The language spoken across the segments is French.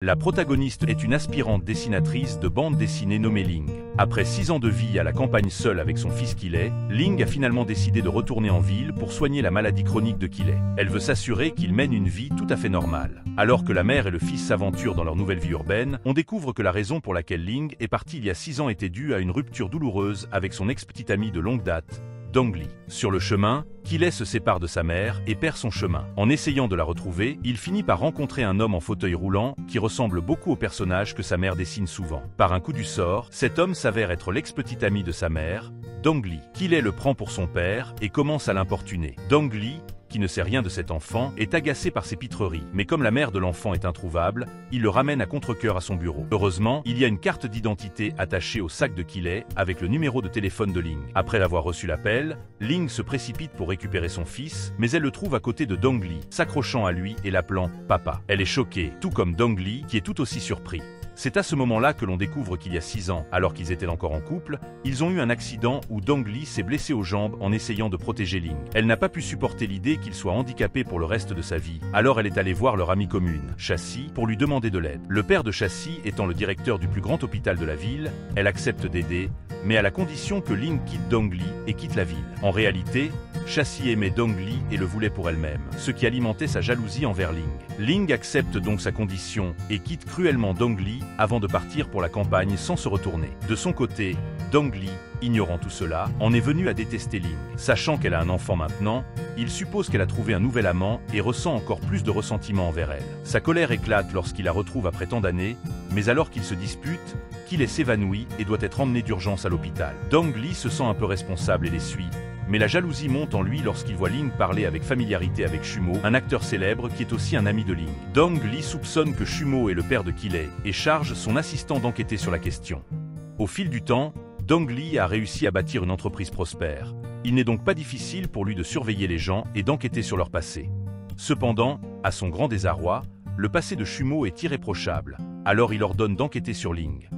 La protagoniste est une aspirante dessinatrice de bande dessinée nommée Ling. Après 6 ans de vie à la campagne seule avec son fils Kiley, Ling a finalement décidé de retourner en ville pour soigner la maladie chronique de Kiley. Elle veut s'assurer qu'il mène une vie tout à fait normale. Alors que la mère et le fils s'aventurent dans leur nouvelle vie urbaine, on découvre que la raison pour laquelle Ling est partie il y a 6 ans était due à une rupture douloureuse avec son ex-petite amie de longue date, Dong Li. Sur le chemin, Kiley se sépare de sa mère et perd son chemin. En essayant de la retrouver, il finit par rencontrer un homme en fauteuil roulant qui ressemble beaucoup au personnage que sa mère dessine souvent. Par un coup du sort, cet homme s'avère être l'ex-petite amie de sa mère, Dong Li. Kiley le prend pour son père et commence à l'importuner. Dong Li, qui ne sait rien de cet enfant, est agacé par ses pitreries. Mais comme la mère de l'enfant est introuvable, il le ramène à contre-cœur à son bureau. Heureusement, il y a une carte d'identité attachée au sac de Kiley avec le numéro de téléphone de Ling. Après avoir reçu l'appel, Ling se précipite pour récupérer son fils, mais elle le trouve à côté de Dong Li, s'accrochant à lui et l'appelant « papa ». Elle est choquée, tout comme Dong Li, qui est tout aussi surpris. C'est à ce moment-là que l'on découvre qu'il y a 6 ans, alors qu'ils étaient encore en couple, ils ont eu un accident où Dong Li s'est blessée aux jambes en essayant de protéger Ling. Elle n'a pas pu supporter l'idée qu'il soit handicapé pour le reste de sa vie, alors elle est allée voir leur amie commune, Chassi, pour lui demander de l'aide. Le père de Chassi étant le directeur du plus grand hôpital de la ville, elle accepte d'aider, mais à la condition que Ling quitte Dong Li et quitte la ville. En réalité, Chassi aimait Dong Li et le voulait pour elle-même, ce qui alimentait sa jalousie envers Ling. Ling accepte donc sa condition et quitte cruellement Dong Li avant de partir pour la campagne sans se retourner. De son côté, Dong Li, ignorant tout cela, en est venu à détester Ling. Sachant qu'elle a un enfant maintenant, il suppose qu'elle a trouvé un nouvel amant et ressent encore plus de ressentiment envers elle. Sa colère éclate lorsqu'il la retrouve après tant d'années, mais alors qu'ils se disputent, Kiley s'évanouit et doit être emmené d'urgence à l'hôpital. Dong Li se sent un peu responsable et les suit, mais la jalousie monte en lui lorsqu'il voit Ling parler avec familiarité avec Shumo, un acteur célèbre qui est aussi un ami de Ling. Dong Li soupçonne que Shumo est le père de Kiley et charge son assistant d'enquêter sur la question. Au fil du temps, Dong Li a réussi à bâtir une entreprise prospère. Il n'est donc pas difficile pour lui de surveiller les gens et d'enquêter sur leur passé. Cependant, à son grand désarroi, le passé de Shumo est irréprochable, alors il ordonne d'enquêter sur Ling.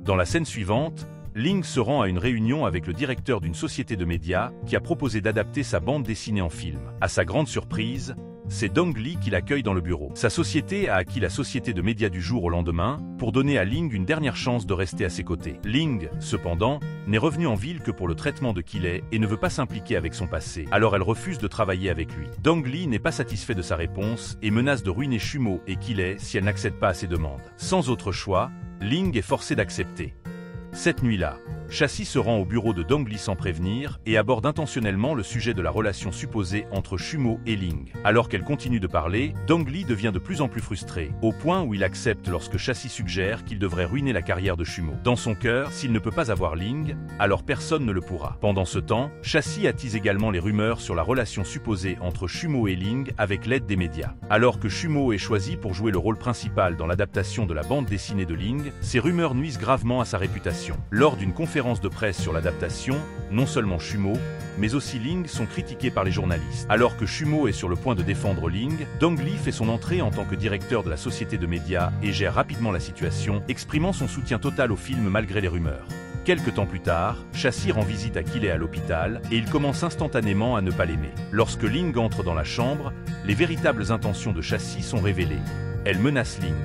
Dans la scène suivante, Ling se rend à une réunion avec le directeur d'une société de médias qui a proposé d'adapter sa bande dessinée en film. À sa grande surprise, c'est Dong Li qui l'accueille dans le bureau. Sa société a acquis la société de médias du jour au lendemain pour donner à Ling une dernière chance de rester à ses côtés. Ling, cependant, n'est revenue en ville que pour le traitement de Kiley et ne veut pas s'impliquer avec son passé, alors elle refuse de travailler avec lui. Dong Li n'est pas satisfait de sa réponse et menace de ruiner Shumo et Kiley si elle n'accède pas à ses demandes. Sans autre choix, Ling est forcée d'accepter. Cette nuit-là, Chassi se rend au bureau de Dong Li sans prévenir et aborde intentionnellement le sujet de la relation supposée entre Shumo et Ling. Alors qu'elle continue de parler, Dong Li devient de plus en plus frustré, au point où il accepte lorsque Chassi suggère qu'il devrait ruiner la carrière de Shumo. Dans son cœur, s'il ne peut pas avoir Ling, alors personne ne le pourra. Pendant ce temps, Chassi attise également les rumeurs sur la relation supposée entre Shumo et Ling avec l'aide des médias. Alors que Shumo est choisi pour jouer le rôle principal dans l'adaptation de la bande dessinée de Ling, ces rumeurs nuisent gravement à sa réputation. Lors d'une conférence de presse sur l'adaptation, non seulement Shumo, mais aussi Ling sont critiqués par les journalistes. Alors que Shumo est sur le point de défendre Ling, Dong Li fait son entrée en tant que directeur de la société de médias et gère rapidement la situation, exprimant son soutien total au film malgré les rumeurs. Quelque temps plus tard, Chassi rend visite à Kiley à l'hôpital et il commence instantanément à ne pas l'aimer. Lorsque Ling entre dans la chambre, les véritables intentions de Chassi sont révélées. Elle menace Ling.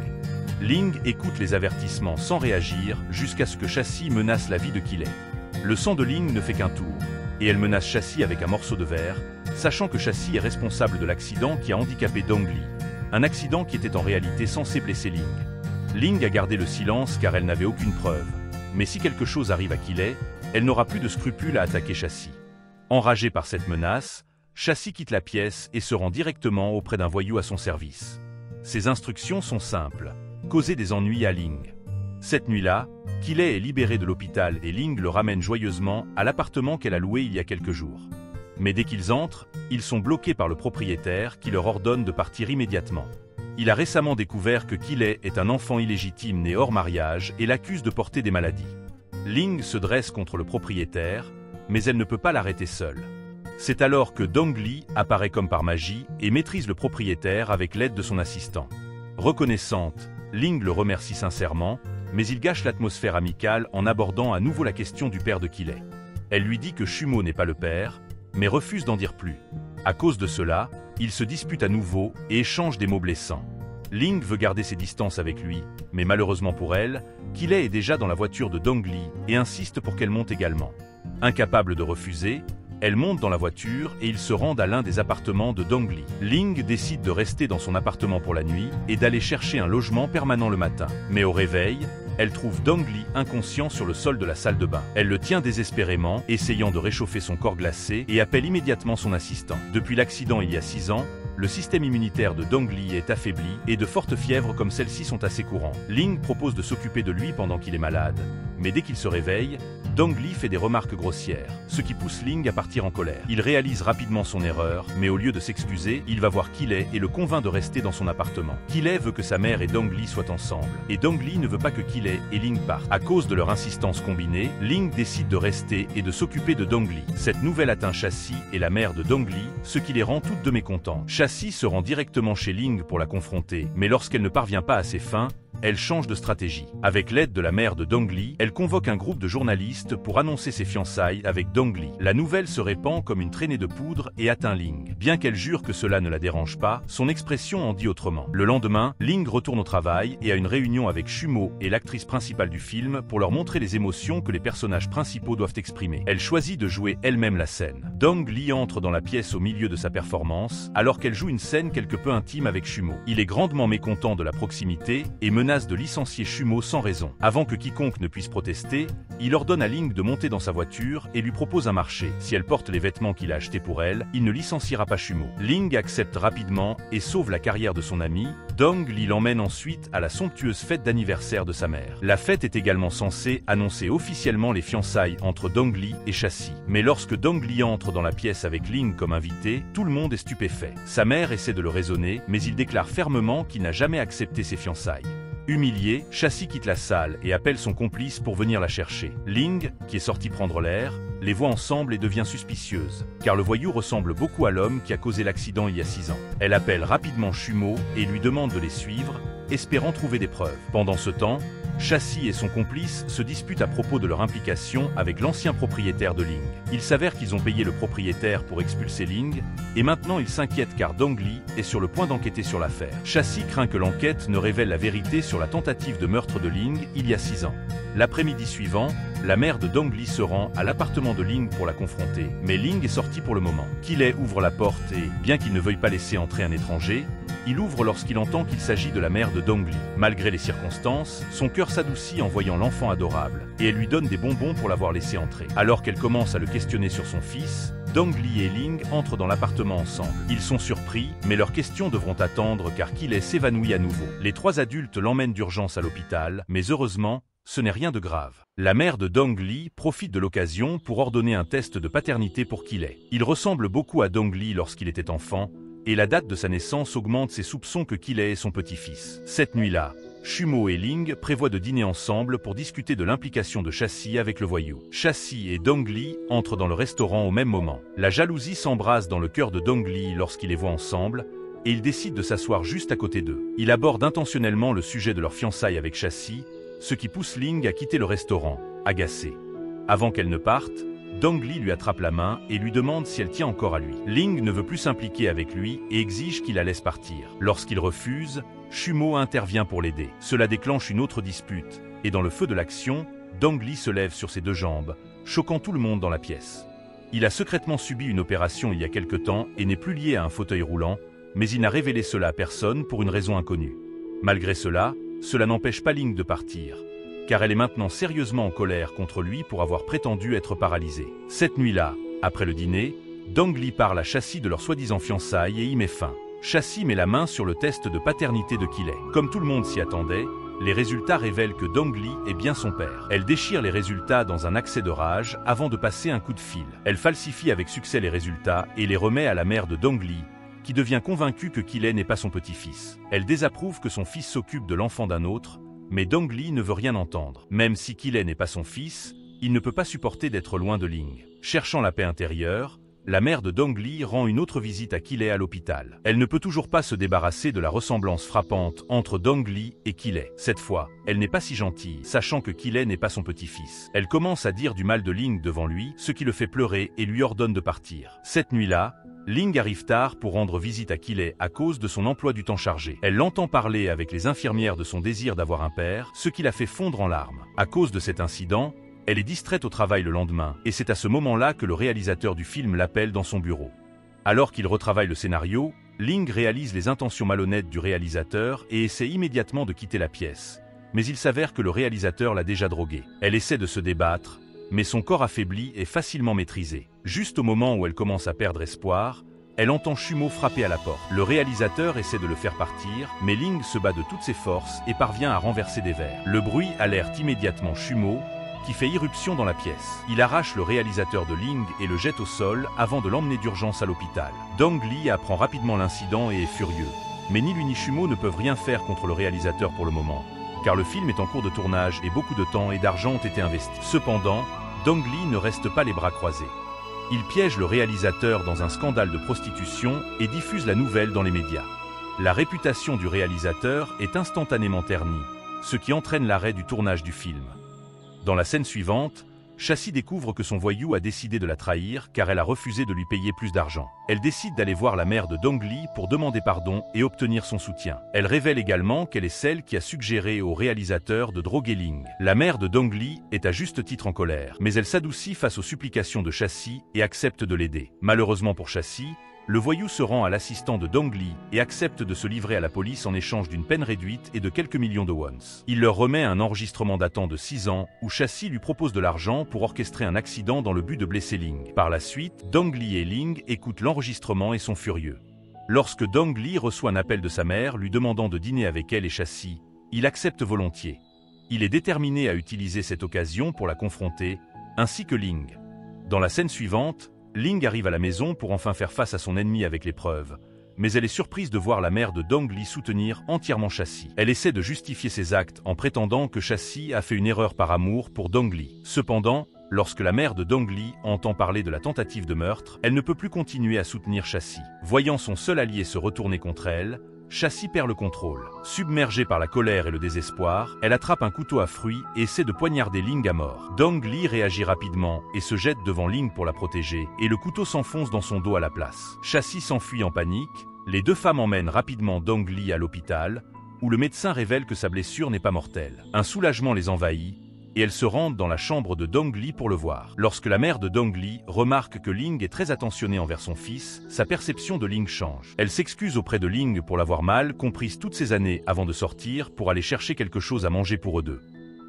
Ling écoute les avertissements sans réagir jusqu'à ce que Chassi menace la vie de Kiley. Le sang de Ling ne fait qu'un tour, et elle menace Chassi avec un morceau de verre, sachant que Chassi est responsable de l'accident qui a handicapé Dong Li. Un accident qui était en réalité censé blesser Ling. Ling a gardé le silence car elle n'avait aucune preuve. Mais si quelque chose arrive à Kiley, elle n'aura plus de scrupules à attaquer Chassi. Enragée par cette menace, Chassi quitte la pièce et se rend directement auprès d'un voyou à son service. Ses instructions sont simples. Causer des ennuis à Ling. Cette nuit-là, Kiley est libéré de l'hôpital et Ling le ramène joyeusement à l'appartement qu'elle a loué il y a quelques jours. Mais dès qu'ils entrent, ils sont bloqués par le propriétaire qui leur ordonne de partir immédiatement. Il a récemment découvert que Kiley est un enfant illégitime né hors mariage et l'accuse de porter des maladies. Ling se dresse contre le propriétaire, mais elle ne peut pas l'arrêter seule. C'est alors que Dong Li apparaît comme par magie et maîtrise le propriétaire avec l'aide de son assistant. Reconnaissante, Ling le remercie sincèrement, mais il gâche l'atmosphère amicale en abordant à nouveau la question du père de Kiley. Elle lui dit que Shumo n'est pas le père, mais refuse d'en dire plus. À cause de cela, ils se disputent à nouveau et échangent des mots blessants. Ling veut garder ses distances avec lui, mais malheureusement pour elle, Killey est déjà dans la voiture de Dong Li et insiste pour qu'elle monte également. Incapable de refuser, elle monte dans la voiture et ils se rendent à l'un des appartements de Dong Li. Ling décide de rester dans son appartement pour la nuit et d'aller chercher un logement permanent le matin. Mais au réveil, elle trouve Dong Li inconscient sur le sol de la salle de bain. Elle le tient désespérément, essayant de réchauffer son corps glacé et appelle immédiatement son assistant. Depuis l'accident il y a 6 ans, le système immunitaire de Dong Li est affaibli et de fortes fièvres comme celle-ci sont assez courantes. Ling propose de s'occuper de lui pendant qu'il est malade, mais dès qu'il se réveille, Dong Li fait des remarques grossières, ce qui pousse Ling à partir en colère. Il réalise rapidement son erreur, mais au lieu de s'excuser, il va voir Killey et le convainc de rester dans son appartement. Killey veut que sa mère et Dong Li soient ensemble, et Dong Li ne veut pas que Killey et Ling partent. À cause de leur insistance combinée, Ling décide de rester et de s'occuper de Dong Li. Cette nouvelle atteint Chassi et la mère de Dong Li, ce qui les rend toutes deux mécontentes. Chassi se rend directement chez Ling pour la confronter, mais lorsqu'elle ne parvient pas à ses fins, elle change de stratégie. Avec l'aide de la mère de Dong Li, elle convoque un groupe de journalistes pour annoncer ses fiançailles avec Dong Li. La nouvelle se répand comme une traînée de poudre et atteint Ling. Bien qu'elle jure que cela ne la dérange pas, son expression en dit autrement. Le lendemain, Ling retourne au travail et a une réunion avec Shumo et l'actrice principale du film pour leur montrer les émotions que les personnages principaux doivent exprimer. Elle choisit de jouer elle-même la scène. Dong Li entre dans la pièce au milieu de sa performance, alors qu'elle joue une scène quelque peu intime avec Shumo. Il est grandement mécontent de la proximité et menace de licencier Shumo sans raison. Avant que quiconque ne puisse protester, il ordonne à Ling de monter dans sa voiture et lui propose un marché. Si elle porte les vêtements qu'il a achetés pour elle, il ne licenciera pas Shumo. Ling accepte rapidement et sauve la carrière de son ami. Dong Li l'emmène ensuite à la somptueuse fête d'anniversaire de sa mère. La fête est également censée annoncer officiellement les fiançailles entre Dong Li et Chassi. Mais lorsque Dong Li entre dans la pièce avec Ling comme invité, tout le monde est stupéfait. Sa mère essaie de le raisonner, mais il déclare fermement qu'il n'a jamais accepté ses fiançailles. Humilié, Chassi quitte la salle et appelle son complice pour venir la chercher. Ling, qui est sorti prendre l'air, les voit ensemble et devient suspicieuse, car le voyou ressemble beaucoup à l'homme qui a causé l'accident il y a 6 ans. Elle appelle rapidement Shumo et lui demande de les suivre, espérant trouver des preuves. Pendant ce temps, Chassi et son complice se disputent à propos de leur implication avec l'ancien propriétaire de Ling. Il s'avère qu'ils ont payé le propriétaire pour expulser Ling, et maintenant ils s'inquiètent car Dong Li est sur le point d'enquêter sur l'affaire. Chassi craint que l'enquête ne révèle la vérité sur la tentative de meurtre de Ling il y a 6 ans. L'après-midi suivant, la mère de Dong Li se rend à l'appartement de Ling pour la confronter, mais Ling est sorti pour le moment. Killey ouvre la porte et, bien qu'il ne veuille pas laisser entrer un étranger, il ouvre lorsqu'il entend qu'il s'agit de la mère de Dong Li. Malgré les circonstances, son cœur s'adoucit en voyant l'enfant adorable, et elle lui donne des bonbons pour l'avoir laissé entrer. Alors qu'elle commence à le questionner sur son fils, Dong Li et Ling entrent dans l'appartement ensemble. Ils sont surpris, mais leurs questions devront attendre car Killey s'évanouit à nouveau. Les 3 adultes l'emmènent d'urgence à l'hôpital, mais heureusement, ce n'est rien de grave. La mère de Dong Li profite de l'occasion pour ordonner un test de paternité pour Killey. Il ressemble beaucoup à Dong Li lorsqu'il était enfant, et la date de sa naissance augmente ses soupçons que Killey est son petit-fils. Cette nuit-là, Shumo et Ling prévoient de dîner ensemble pour discuter de l'implication de Chassi avec le voyou. Chassi et Dong Li entrent dans le restaurant au même moment. La jalousie s'embrase dans le cœur de Dong Li lorsqu'il les voit ensemble, et il décide de s'asseoir juste à côté d'eux. Il aborde intentionnellement le sujet de leur fiançailles avec Chassi, ce qui pousse Ling à quitter le restaurant, agacée. Avant qu'elle ne parte, Dong Li lui attrape la main et lui demande si elle tient encore à lui. Ling ne veut plus s'impliquer avec lui et exige qu'il la laisse partir. Lorsqu'il refuse, Shumo intervient pour l'aider. Cela déclenche une autre dispute, et dans le feu de l'action, Dong Li se lève sur ses 2 jambes, choquant tout le monde dans la pièce. Il a secrètement subi une opération il y a quelque temps et n'est plus lié à un fauteuil roulant, mais il n'a révélé cela à personne pour une raison inconnue. Malgré cela n'empêche pas Ling de partir, car elle est maintenant sérieusement en colère contre lui pour avoir prétendu être paralysée. Cette nuit-là, après le dîner, Dong Li parle à Chassi de leur soi-disant fiançailles et y met fin. Chassi met la main sur le test de paternité de Killey. Comme tout le monde s'y attendait, les résultats révèlent que Dong Li est bien son père. Elle déchire les résultats dans un accès de rage avant de passer un coup de fil. Elle falsifie avec succès les résultats et les remet à la mère de Dong Li, qui devient convaincue que Killey n'est pas son petit-fils. Elle désapprouve que son fils s'occupe de l'enfant d'un autre, mais Dong Li ne veut rien entendre. Même si Killey n'est pas son fils, il ne peut pas supporter d'être loin de Ling. Cherchant la paix intérieure, la mère de Dong Li rend une autre visite à Killey à l'hôpital. Elle ne peut toujours pas se débarrasser de la ressemblance frappante entre Dong Li et Killey. Cette fois, elle n'est pas si gentille, sachant que Killey n'est pas son petit-fils. Elle commence à dire du mal de Ling devant lui, ce qui le fait pleurer et lui ordonne de partir. Cette nuit-là, Ling arrive tard pour rendre visite à Kiley à cause de son emploi du temps chargé. Elle l'entend parler avec les infirmières de son désir d'avoir un père, ce qui la fait fondre en larmes. À cause de cet incident, elle est distraite au travail le lendemain, et c'est à ce moment-là que le réalisateur du film l'appelle dans son bureau. Alors qu'il retravaille le scénario, Ling réalise les intentions malhonnêtes du réalisateur et essaie immédiatement de quitter la pièce. Mais il s'avère que le réalisateur l'a déjà droguée. Elle essaie de se débattre, mais son corps affaibli est facilement maîtrisé. Juste au moment où elle commence à perdre espoir, elle entend Shumo frapper à la porte. Le réalisateur essaie de le faire partir, mais Ling se bat de toutes ses forces et parvient à renverser des verres. Le bruit alerte immédiatement Shumo, qui fait irruption dans la pièce. Il arrache le réalisateur de Ling et le jette au sol avant de l'emmener d'urgence à l'hôpital. Dong Li apprend rapidement l'incident et est furieux. Mais ni lui ni Shumo ne peuvent rien faire contre le réalisateur pour le moment, car le film est en cours de tournage et beaucoup de temps et d'argent ont été investis. Cependant, Dong Li ne reste pas les bras croisés. Il piège le réalisateur dans un scandale de prostitution et diffuse la nouvelle dans les médias. La réputation du réalisateur est instantanément ternie, ce qui entraîne l'arrêt du tournage du film. Dans la scène suivante, Chassi découvre que son voyou a décidé de la trahir car elle a refusé de lui payer plus d'argent. Elle décide d'aller voir la mère de Dong Li pour demander pardon et obtenir son soutien. Elle révèle également qu'elle est celle qui a suggéré au réalisateur de droguer Ling. La mère de Dong Li est à juste titre en colère, mais elle s'adoucit face aux supplications de Chassi et accepte de l'aider. Malheureusement pour Chassi, le voyou se rend à l'assistant de Dong Li et accepte de se livrer à la police en échange d'une peine réduite et de quelques millions de wons. Il leur remet un enregistrement datant de 6 ans où Chassi lui propose de l'argent pour orchestrer un accident dans le but de blesser Ling. Par la suite, Dong Li et Ling écoutent l'enregistrement et sont furieux. Lorsque Dong Li reçoit un appel de sa mère lui demandant de dîner avec elle et Chassi, il accepte volontiers. Il est déterminé à utiliser cette occasion pour la confronter, ainsi que Ling. Dans la scène suivante, Ling arrive à la maison pour enfin faire face à son ennemi avec les preuves, mais elle est surprise de voir la mère de Dong Li soutenir entièrement Chassi. Elle essaie de justifier ses actes en prétendant que Chassi a fait une erreur par amour pour Dong Li. Cependant, lorsque la mère de Dong Li entend parler de la tentative de meurtre, elle ne peut plus continuer à soutenir Chassi. Voyant son seul allié se retourner contre elle, Chassi perd le contrôle. Submergée par la colère et le désespoir, elle attrape un couteau à fruits et essaie de poignarder Ling à mort. Dong Li réagit rapidement et se jette devant Ling pour la protéger, et le couteau s'enfonce dans son dos à la place. Chassi s'enfuit en panique, les deux femmes emmènent rapidement Dong Li à l'hôpital, où le médecin révèle que sa blessure n'est pas mortelle. Un soulagement les envahit, et elles se rendent dans la chambre de Dong Li pour le voir. Lorsque la mère de Dong Li remarque que Ling est très attentionnée envers son fils, sa perception de Ling change. Elle s'excuse auprès de Ling pour l'avoir mal comprise toutes ces années avant de sortir pour aller chercher quelque chose à manger pour eux deux.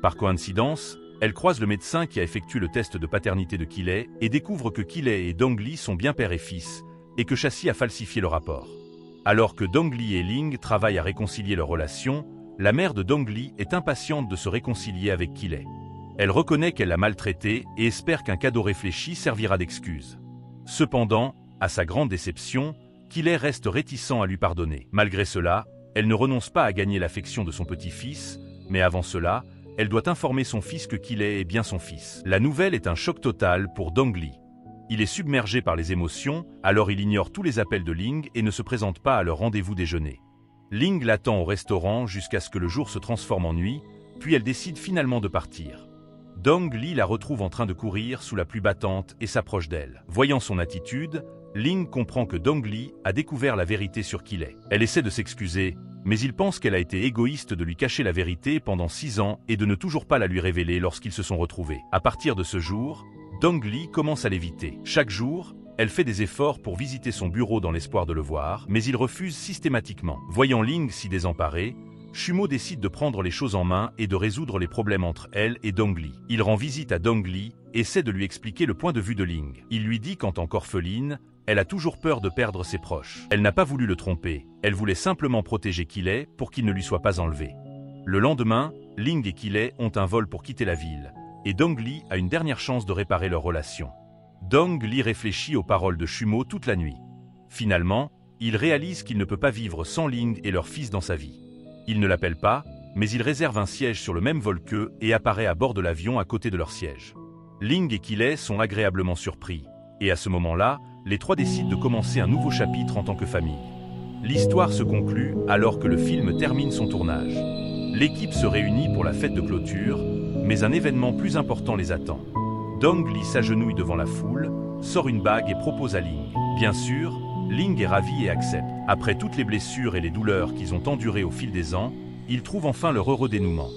Par coïncidence, elle croise le médecin qui a effectué le test de paternité de Kiley et découvre que Kiley et Dong Li sont bien père et fils, et que Chassi a falsifié le rapport. Alors que Dong Li et Ling travaillent à réconcilier leur relation, la mère de Dong Li est impatiente de se réconcilier avec Kiley. Elle reconnaît qu'elle l'a maltraité et espère qu'un cadeau réfléchi servira d'excuse. Cependant, à sa grande déception, Kiley reste réticent à lui pardonner. Malgré cela, elle ne renonce pas à gagner l'affection de son petit-fils, mais avant cela, elle doit informer son fils que Kiley est bien son fils. La nouvelle est un choc total pour Dong Li. Il est submergé par les émotions, alors il ignore tous les appels de Ling et ne se présente pas à leur rendez-vous déjeuner. Ling l'attend au restaurant jusqu'à ce que le jour se transforme en nuit, puis elle décide finalement de partir. Dong Li la retrouve en train de courir sous la pluie battante et s'approche d'elle. Voyant son attitude, Ling comprend que Dong Li a découvert la vérité sur Kiley. Elle essaie de s'excuser, mais il pense qu'elle a été égoïste de lui cacher la vérité pendant 6 ans et de ne toujours pas la lui révéler lorsqu'ils se sont retrouvés. À partir de ce jour, Dong Li commence à l'éviter. Chaque jour, elle fait des efforts pour visiter son bureau dans l'espoir de le voir, mais il refuse systématiquement. Voyant Ling si désemparée, Shumo décide de prendre les choses en main et de résoudre les problèmes entre elle et Dong Li. Il rend visite à Dong Li et essaie de lui expliquer le point de vue de Ling. Il lui dit qu'en tant qu'orpheline, elle a toujours peur de perdre ses proches. Elle n'a pas voulu le tromper, elle voulait simplement protéger Kiley pour qu'il ne lui soit pas enlevé. Le lendemain, Ling et Kiley ont un vol pour quitter la ville, et Dong Li a une dernière chance de réparer leur relation. Dong Li réfléchit aux paroles de Shumo toute la nuit. Finalement, il réalise qu'il ne peut pas vivre sans Ling et leur fils dans sa vie. Il ne l'appelle pas, mais il réserve un siège sur le même vol qu'eux et apparaît à bord de l'avion à côté de leur siège. Ling et Kiley sont agréablement surpris, et à ce moment-là, les trois décident de commencer un nouveau chapitre en tant que famille. L'histoire se conclut alors que le film termine son tournage. L'équipe se réunit pour la fête de clôture, mais un événement plus important les attend. Dong Li s'agenouille devant la foule, sort une bague et propose à Ling. Bien sûr, Ling est ravi et accepte. Après toutes les blessures et les douleurs qu'ils ont endurées au fil des ans, ils trouvent enfin leur heureux dénouement.